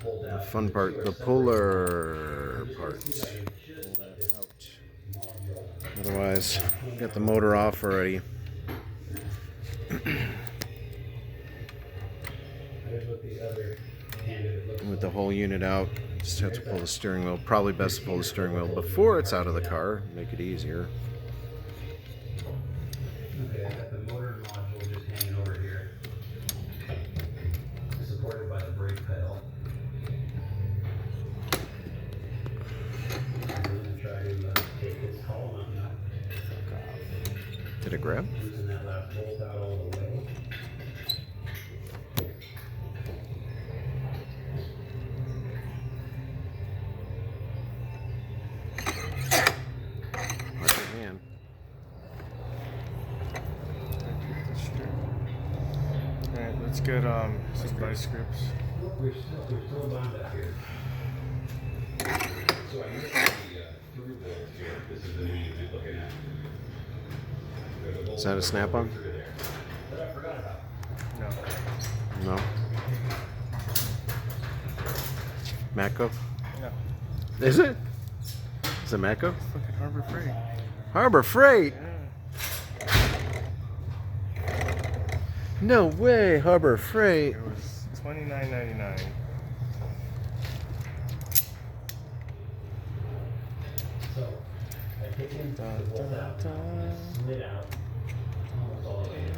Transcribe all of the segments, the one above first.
The fun part, the puller parts. Otherwise, got the motor off already. With the whole unit out, just have to pull the steering wheel. Probably best to pull the steering wheel before it's out of the car, make it easier. Okay, I got the motor module just hanging over here, supported by the brake pedal. I'm going to try to take this column up now. Did it grab? Losing that last bolt out all the way. Alright, let's get some vice scripts. We're still bound up here. So I used the through bolts here. This is the new unit you're looking at. Is that a snap-on? That I forgot about. No. No. Matco? No. Is it? Is it Matco? It's fucking Harbor Freight. Harbor Freight? Yeah. No way, Harbor Freight. It was $29.99. So I take in the bolt out, slid out almost all the way down.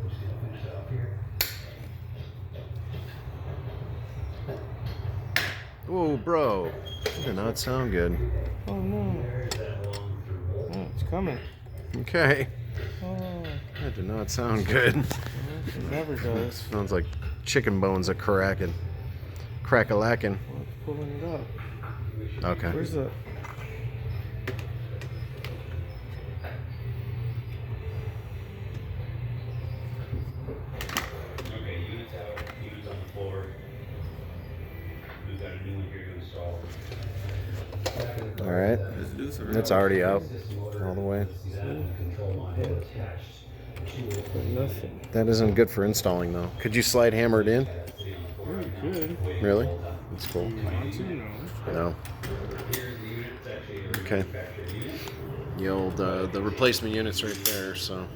I'm just gonna finish it off here. Whoa, bro. That did not sound good. Oh no. There's that long through bolt. Oh, it's coming. Okay. Oh, That did not sound good. it never does. Sounds like chicken bones are cracking. Crack-a-lacking. Well, it's pulling it up. Okay. Where's the... Okay, units out, units on the floor. We've got a new one here to install. Alright. It's already out all the way. Nothing. That isn't good for installing, though. Could you slide hammer it in? Yeah, you could. Really? That's cool. You want to? No. No. Okay. The old, the replacement unit's right there, so.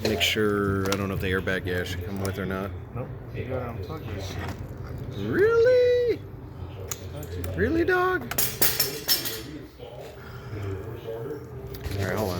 Make sure, I don't know if the airbag gas should come with or not. Nope. You gotta unplug this shit. Really? Really, dog? Alright, hold on.